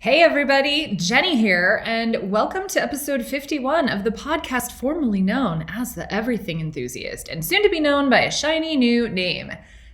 Hey everybody, Jenny here, and welcome to episode 51 of the podcast formerly known as the Everything Enthusiast, and soon to be known by a shiny new name.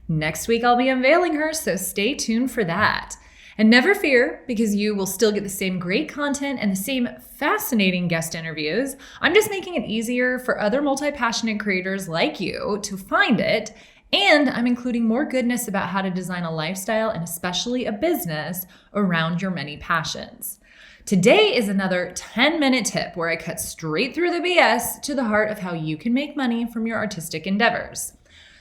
Next week I'll be unveiling her, so stay tuned for that. And never fear, because you will still get the same great content and the same fascinating guest interviews. I'm just making it easier for other multi-passionate creators like you to find it. And I'm including more goodness about how to design a lifestyle and especially a business around your many passions. Today is another 10-minute tip where I cut straight through the BS to the heart of how you can make money from your artistic endeavors.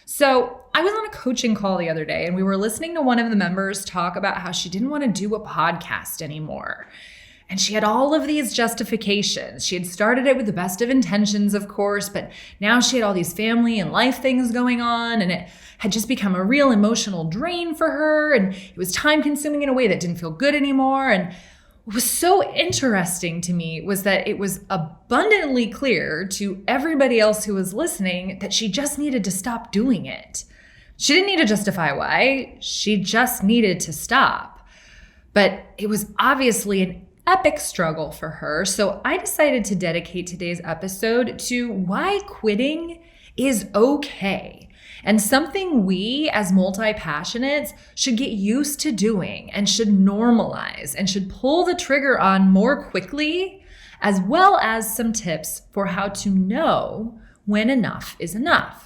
So I was on a coaching call the other day and we were listening to one of the members talk about how she didn't want to do a podcast anymore. And she had all of these justifications. She had started it with the best of intentions, of course, but now she had all these family and life things going on, and it had just become a real emotional drain for her, and it was time consuming in a way that didn't feel good anymore. And what was so interesting to me was that it was abundantly clear to everybody else who was listening that she just needed to stop doing it. She didn't need to justify why, she just needed to stop. But it was obviously an epic struggle for her, so I decided to dedicate today's episode to why quitting is okay and something we as multi-passionates should get used to doing and should normalize and should pull the trigger on more quickly, as well as some tips for how to know when enough is enough.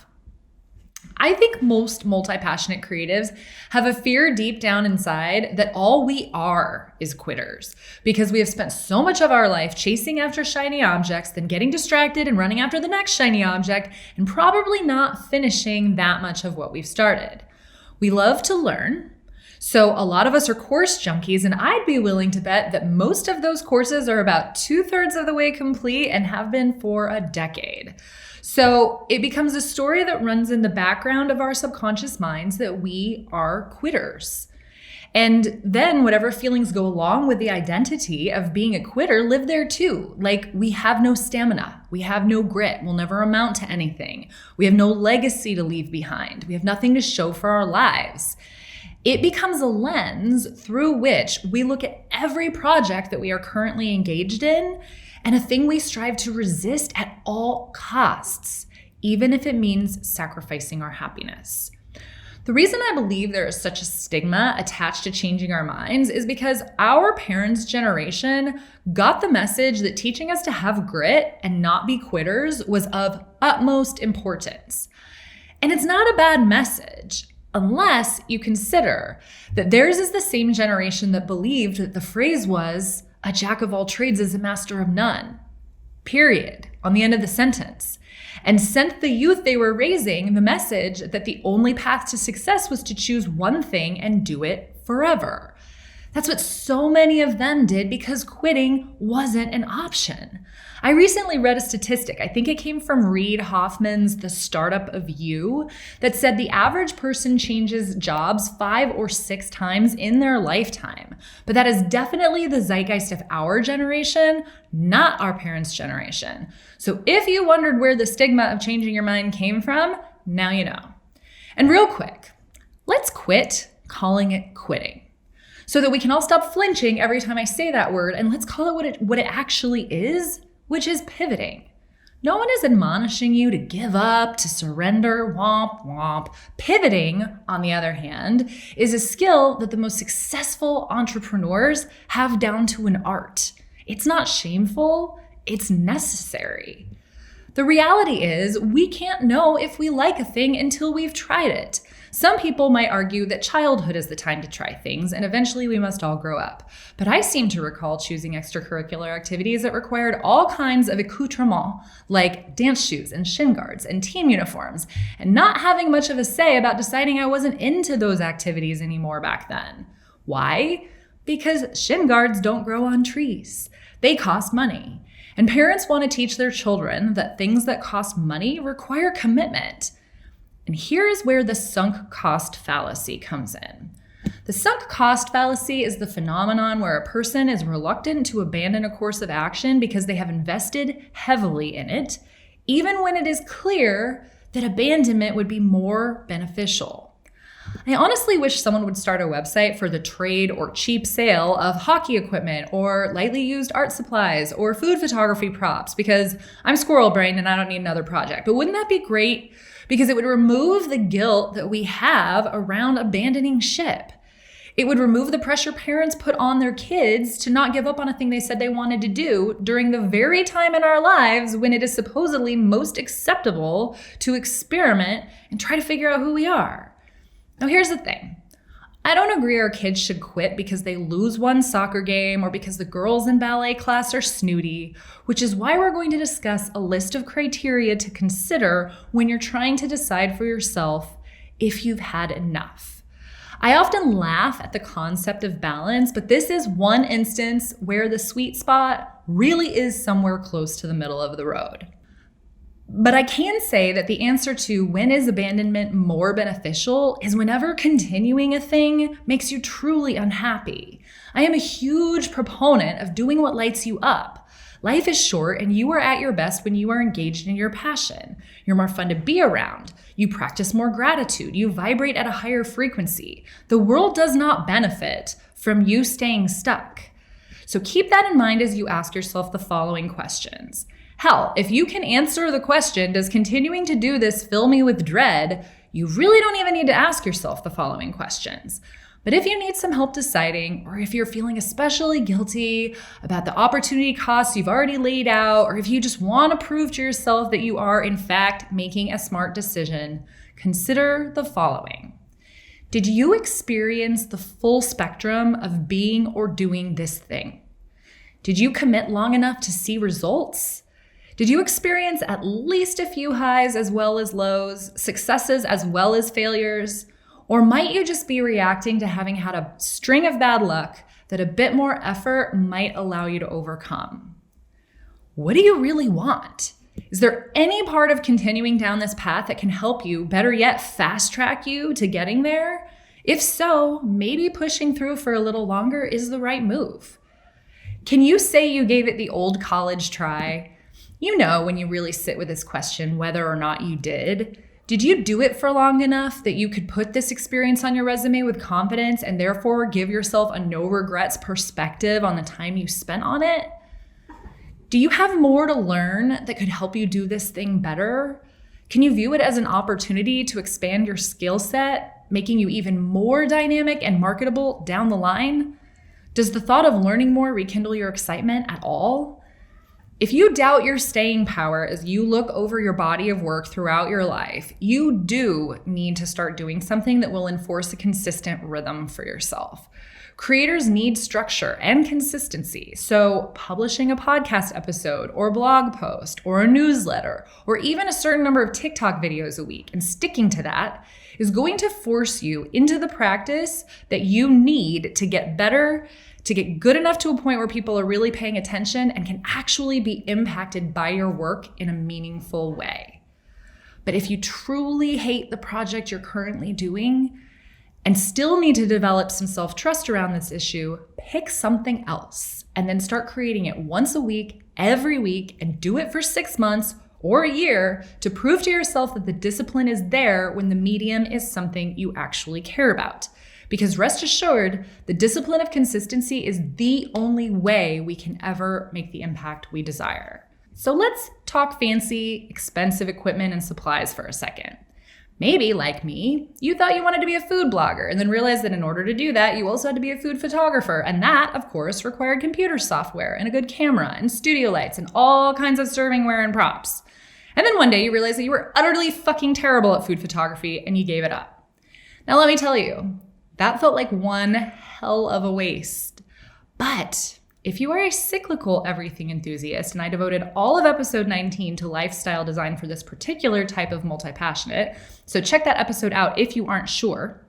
I think most multi-passionate creatives have a fear deep down inside that all we are is quitters because we have spent so much of our life chasing after shiny objects, then getting distracted and running after the next shiny object and probably not finishing that much of what we've started. We love to learn. So a lot of us are course junkies, and I'd be willing to bet that most of those courses are about 2/3 of the way complete and have been for a decade. So it becomes a story that runs in the background of our subconscious minds that we are quitters. And then whatever feelings go along with the identity of being a quitter live there too. Like we have no stamina, we have no grit, we'll never amount to anything. We have no legacy to leave behind. We have nothing to show for our lives. It becomes a lens through which we look at every project that we are currently engaged in and a thing we strive to resist at all costs, even if it means sacrificing our happiness. The reason I believe there is such a stigma attached to changing our minds is because our parents' generation got the message that teaching us to have grit and not be quitters was of utmost importance. And it's not a bad message, unless you consider that theirs is the same generation that believed that the phrase was, "A jack of all trades is a master of none," period, on the end of the sentence, and sent the youth they were raising the message that the only path to success was to choose one thing and do it forever. That's what so many of them did because quitting wasn't an option. I recently read a statistic, I think it came from Reid Hoffman's The Startup of You, that said the average person changes jobs 5 or 6 times in their lifetime. But that is definitely the zeitgeist of our generation, not our parents' generation. So if you wondered where the stigma of changing your mind came from, now you know. And real quick, let's quit calling it quitting, so that we can all stop flinching every time I say that word, and let's call it what it actually is, which is pivoting. No one is admonishing you to give up, to surrender, womp womp. Pivoting, on the other hand, is a skill that the most successful entrepreneurs have down to an art. It's not shameful, it's necessary. The reality is we can't know if we like a thing until we've tried it. Some people might argue that childhood is the time to try things, and eventually we must all grow up. But I seem to recall choosing extracurricular activities that required all kinds of accoutrement, like dance shoes and shin guards and team uniforms, and not having much of a say about deciding I wasn't into those activities anymore back then. Why? Because shin guards don't grow on trees. They cost money. And parents want to teach their children that things that cost money require commitment. And here is where the sunk cost fallacy comes in. The sunk cost fallacy is the phenomenon where a person is reluctant to abandon a course of action because they have invested heavily in it, even when it is clear that abandonment would be more beneficial. I honestly wish someone would start a website for the trade or cheap sale of hockey equipment or lightly used art supplies or food photography props, because I'm squirrel brained and I don't need another project. But wouldn't that be great? Because it would remove the guilt that we have around abandoning ship. It would remove the pressure parents put on their kids to not give up on a thing they said they wanted to do during the very time in our lives when it is supposedly most acceptable to experiment and try to figure out who we are. Now, here's the thing. I don't agree our kids should quit because they lose one soccer game or because the girls in ballet class are snooty, which is why we're going to discuss a list of criteria to consider when you're trying to decide for yourself if you've had enough. I often laugh at the concept of balance, but this is one instance where the sweet spot really is somewhere close to the middle of the road. But I can say that the answer to when is abandonment more beneficial is whenever continuing a thing makes you truly unhappy. I am a huge proponent of doing what lights you up. Life is short and you are at your best when you are engaged in your passion. You're more fun to be around. You practice more gratitude. You vibrate at a higher frequency. The world does not benefit from you staying stuck. So keep that in mind as you ask yourself the following questions. Hell, if you can answer the question, does continuing to do this fill me with dread? You really don't even need to ask yourself the following questions. But if you need some help deciding, or if you're feeling especially guilty about the opportunity costs you've already laid out, or if you just want to prove to yourself that you are in fact making a smart decision, consider the following. Did you experience the full spectrum of being or doing this thing? Did you commit long enough to see results? Did you experience at least a few highs as well as lows, successes as well as failures? Or might you just be reacting to having had a string of bad luck that a bit more effort might allow you to overcome? What do you really want? Is there any part of continuing down this path that can help you, better yet, fast track you to getting there? If so, maybe pushing through for a little longer is the right move. Can you say you gave it the old college try? You know when you really sit with this question whether or not you did. Did you do it for long enough that you could put this experience on your resume with confidence and therefore give yourself a no regrets perspective on the time you spent on it? Do you have more to learn that could help you do this thing better? Can you view it as an opportunity to expand your skill set, making you even more dynamic and marketable down the line? Does the thought of learning more rekindle your excitement at all? If you doubt your staying power as you look over your body of work throughout your life, you do need to start doing something that will enforce a consistent rhythm for yourself. Creators need structure and consistency, so publishing a podcast episode or blog post or a newsletter or even a certain number of TikTok videos a week and sticking to that is going to force you into the practice that you need to get better, to get good enough to a point where people are really paying attention and can actually be impacted by your work in a meaningful way. But if you truly hate the project you're currently doing and still need to develop some self-trust around this issue, pick something else and then start creating it once a week, every week, and do it for 6 months or a year to prove to yourself that the discipline is there when the medium is something you actually care about. Because rest assured, the discipline of consistency is the only way we can ever make the impact we desire. So let's talk fancy, expensive equipment and supplies for a second. Maybe, like me, you thought you wanted to be a food blogger and then realized that in order to do that, you also had to be a food photographer. And that, of course, required computer software and a good camera and studio lights and all kinds of servingware and props. And then one day you realized that you were utterly fucking terrible at food photography and you gave it up. Now let me tell you, that felt like one hell of a waste. But if you are a cyclical everything enthusiast, and I devoted all of episode 19 to lifestyle design for this particular type of multi-passionate, so check that episode out if you aren't sure,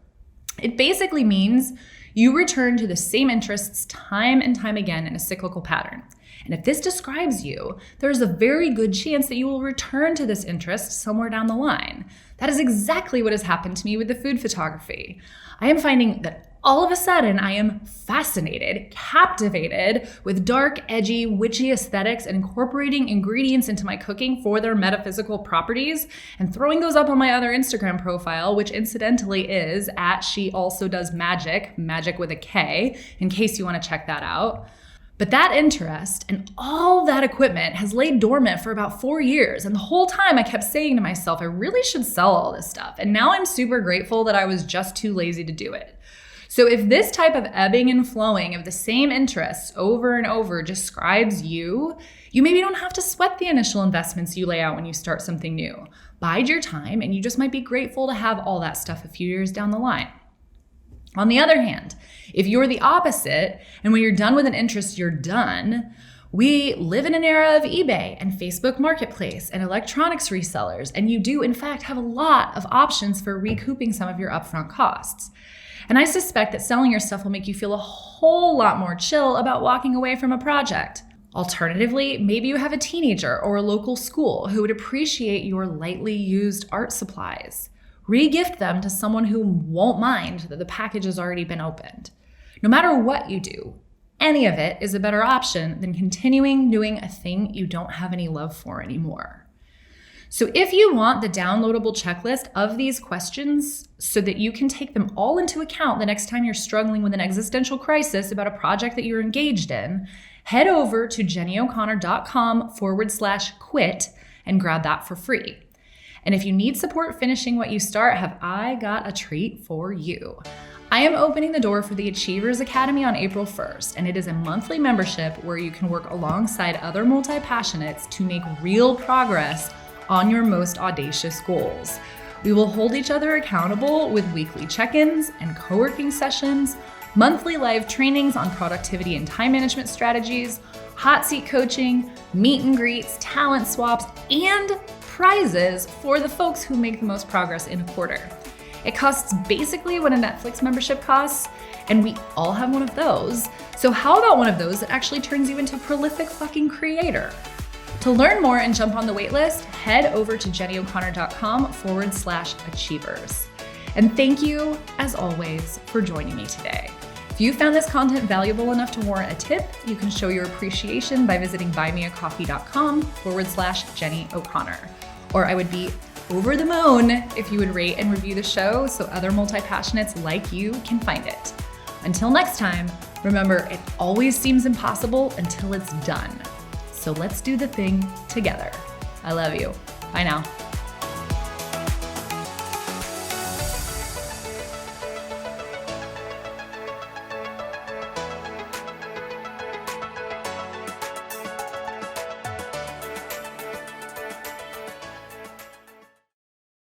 it basically means you return to the same interests time and time again in a cyclical pattern. And if this describes you, there's a very good chance that you will return to this interest somewhere down the line. That is exactly what has happened to me with the food photography. I am finding that all of a sudden I am fascinated, captivated with dark, edgy, witchy aesthetics and incorporating ingredients into my cooking for their metaphysical properties and throwing those up on my other Instagram profile, which incidentally is at She Also Does Magic, magic with a K, in case you want to check that out. But that interest and all that equipment has laid dormant for about 4 years. And the whole time I kept saying to myself, I really should sell all this stuff. And now I'm super grateful that I was just too lazy to do it. So if this type of ebbing and flowing of the same interests over and over describes you, you maybe don't have to sweat the initial investments you lay out when you start something new. Bide your time, and you just might be grateful to have all that stuff a few years down the line. On the other hand, if you're the opposite, and when you're done with an interest, you're done, we live in an era of eBay and Facebook Marketplace and electronics resellers, and you do, in fact, have a lot of options for recouping some of your upfront costs. And I suspect that selling your stuff will make you feel a whole lot more chill about walking away from a project. Alternatively, maybe you have a teenager or a local school who would appreciate your lightly used art supplies. Re-gift them to someone who won't mind that the package has already been opened. No matter what you do, any of it is a better option than continuing doing a thing you don't have any love for anymore. So if you want the downloadable checklist of these questions so that you can take them all into account the next time you're struggling with an existential crisis about a project that you're engaged in, head over to jennyo'connor.com/quit and grab that for free. And if you need support finishing what you start, have I got a treat for you. I am opening the door for the Achievers Academy on April 1st, and it is a monthly membership where you can work alongside other multi-passionates to make real progress on your most audacious goals. We will hold each other accountable with weekly check-ins and co-working sessions, monthly live trainings on productivity and time management strategies, hot seat coaching, meet and greets, talent swaps, and prizes for the folks who make the most progress in a quarter. It costs basically what a Netflix membership costs, and we all have one of those. So how about one of those that actually turns you into a prolific fucking creator? To learn more and jump on the waitlist, head over to jennyo'connor.com/achievers. And thank you, as always, for joining me today. If you found this content valuable enough to warrant a tip, you can show your appreciation by visiting buymeacoffee.com/Jenny O'Connor. Or I would be over the moon if you would rate and review the show so other multi-passionates like you can find it. Until next time, remember, it always seems impossible until it's done. So let's do the thing together. I love you. Bye now.